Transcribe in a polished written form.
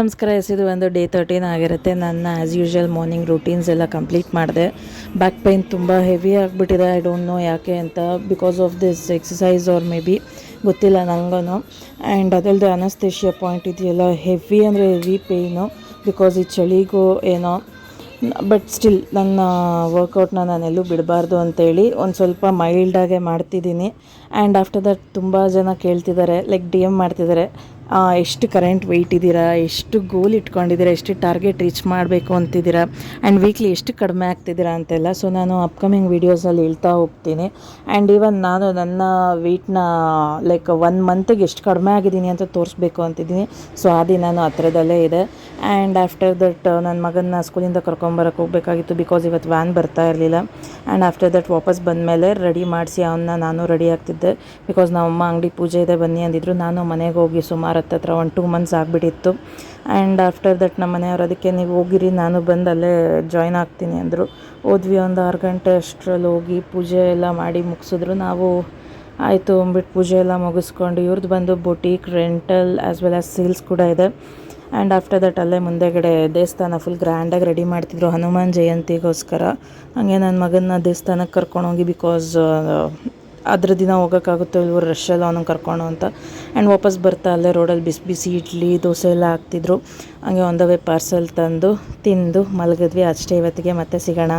ನಮಸ್ಕಾರ. ಎಸಿದು ಒಂದು ಡೇ 13 ಆಗಿರುತ್ತೆ. ನನ್ನ ಆ್ಯಸ್ ಯೂಶ್ವಲ್ ಮಾರ್ನಿಂಗ್ ರೂಟೀನ್ಸ್ ಎಲ್ಲ ಕಂಪ್ಲೀಟ್ ಮಾಡಿದೆ. ಬ್ಯಾಕ್ ಪೈನ್ ತುಂಬ ಹೆವಿ ಆಗಿಬಿಟ್ಟಿದೆ. ಐ ಡೋಂಟ್ ನೋ ಯಾಕೆ ಅಂತ, because of this exercise R may be, ಗೊತ್ತಿಲ್ಲ ನನಗೂ. ಆ್ಯಂಡ್ ಅದಲ್ಲದೆ ಅನಸ್ತೇಷಿಯಾ ಪಾಯಿಂಟ್ ಇದೆಯಲ್ಲ, ಹೆವಿ ಅಂದರೆ ಹೆವಿ ಪೇಯ್ನು, ಬಿಕಾಸ್ ಈ ಚಳಿಗೂ ಏನೋ. ಬಟ್ ಸ್ಟಿಲ್ ನನ್ನ ವರ್ಕೌಟ್ನ ನಾನೆಲ್ಲೂ ಬಿಡಬಾರ್ದು ಅಂತೇಳಿ ಒಂದು ಸ್ವಲ್ಪ ಮೈಲ್ಡಾಗೆ ಮಾಡ್ತಿದ್ದೀನಿ. ಆ್ಯಂಡ್ ಆಫ್ಟರ್ ದಟ್ ತುಂಬ ಜನ ಕೇಳ್ತಿದ್ದಾರೆ, ಲೈಕ್ ಡಿ ಎಮ್ ಮಾಡ್ತಿದ್ದಾರೆ, ಎಷ್ಟು ಕರೆಂಟ್ ವೆಯ್ಟ್ ಇದ್ದೀರಾ, ಎಷ್ಟು ಗೋಲ್ ಇಟ್ಕೊಂಡಿದ್ದೀರಾ, ಎಷ್ಟು ಟಾರ್ಗೆಟ್ ರೀಚ್ ಮಾಡಬೇಕು ಅಂತಿದ್ದೀರಾ, ಆ್ಯಂಡ್ ವೀಕ್ಲಿ ಎಷ್ಟು ಕಡಿಮೆ ಆಗ್ತಿದ್ದೀರಾ ಅಂತೆಲ್ಲ. ಸೊ ನಾನು ಅಪ್ಕಮಿಂಗ್ ವೀಡಿಯೋಸಲ್ಲಿ ಹೇಳ್ತಾ ಹೋಗ್ತೀನಿ. ಆ್ಯಂಡ್ ಈವನ್ ನಾನು ನನ್ನ ವೆಯ್ಟ್ನ ಲೈಕ್ 1 ಮಂತಿಗೆ ಎಷ್ಟು ಕಡಿಮೆ ಆಗಿದ್ದೀನಿ ಅಂತ ತೋರಿಸ್ಬೇಕು ಅಂತಿದ್ದೀನಿ. ಸೊ ಆ ದಿನಾನು ಹತ್ರದಲ್ಲೇ ಇದೆ. ಆ್ಯಂಡ್ ಆಫ್ಟರ್ ದಟ್ ನನ್ನ ಮಗನ್ನ ಸ್ಕೂಲಿಂದ ಕರ್ಕೊಂಬರಕ್ಕೆ ಹೋಗಬೇಕಾಗಿತ್ತು, ಬಿಕಾಸ್ ಇವತ್ತು ವ್ಯಾನ್ ಬರ್ತಾ ಇರಲಿಲ್ಲ. ಆ್ಯಂಡ್ ಆಫ್ಟರ್ ದಟ್ ವಾಪಸ್ ಬಂದಮೇಲೆ ರೆಡಿ ಮಾಡಿಸಿ ಅವನ್ನ ನಾನು ರೆಡಿ ಆಗ್ತಿದ್ದೆ, ಬಿಕಾಸ್ ನಮ್ಮಮ್ಮ ಅಂಗಡಿ ಪೂಜೆ ಇದೆ ಬನ್ನಿ ಅಂದಿದ್ರು. ನಾನು ಮನೆಗೆ ಹೋಗಿ ಸುಮಾರು ಹತ್ರ 1-2 ಮಂತ್ಸ್ ಆಗಿಬಿಟ್ಟಿತ್ತು. ಆ್ಯಂಡ್ ಆಫ್ಟರ್ ದಟ್ ನಮ್ಮ ಮನೆಯವರು ಅದಕ್ಕೆ ನೀವು ಹೋಗಿರಿ, ನಾನು ಬಂದು ಅಲ್ಲೇ ಜಾಯ್ನ್ ಆಗ್ತೀನಿ ಅಂದರು. ಹೋದ್ವಿ, ಒಂದು 6 ಗಂಟೆ ಅಷ್ಟರಲ್ಲಿ ಹೋಗಿ ಪೂಜೆ ಎಲ್ಲ ಮಾಡಿ ಮುಗಿಸಿದ್ರು. ನಾವು ಆಯಿತು ಅಂದ್ಬಿಟ್ಟು ಪೂಜೆ ಎಲ್ಲ ಮುಗಿಸ್ಕೊಂಡು, ಇವ್ರದ್ದು ಬಂದು boutique, rental as well as sales ಕೂಡ ಇದೆ. ಆ್ಯಂಡ್ ಆಫ್ಟರ್ ದಟ್ ಅಲ್ಲೇ ಮುಂದೆಗಡೆ ದೇವಸ್ಥಾನ ಫುಲ್ ಗ್ರ್ಯಾಂಡಾಗಿ ರೆಡಿ ಮಾಡ್ತಿದ್ರು ಹನುಮಾನ್ ಜಯಂತಿಗೋಸ್ಕರ. ಹಾಗೆ ನನ್ನ ಮಗನ್ನ ದೇವಸ್ಥಾನಕ್ಕೆ ಕರ್ಕೊಂಡೋಗಿ, ಬಿಕಾಸ್ ಅದ್ರ ದಿನ ಹೋಗೋಕ್ಕಾಗುತ್ತೋ ಇಲ್ವೋ, ರಶ್ಶಲ್ಲಿ ಅವನಿಗೆ ಕರ್ಕೊಂಡು ಅಂತ. ಆ್ಯಂಡ್ ವಾಪಸ್ ಬರ್ತಾ ಅಲ್ಲೇ ರೋಡಲ್ಲಿ ಬಿಸಿ ಬಿಸಿ ಇಡ್ಲಿ ದೋಸೆ ಎಲ್ಲ ಹಾಕ್ತಿದ್ರು. ಹಾಗೆ ಆನ್ ದ ವೇ ಪಾರ್ಸೆಲ್ ತಂದು ತಿಂದು ಮಲಗಿದ್ವಿ. ಅಷ್ಟೇ ಇವತ್ತಿಗೆ, ಮತ್ತೆ ಸಿಗೋಣ.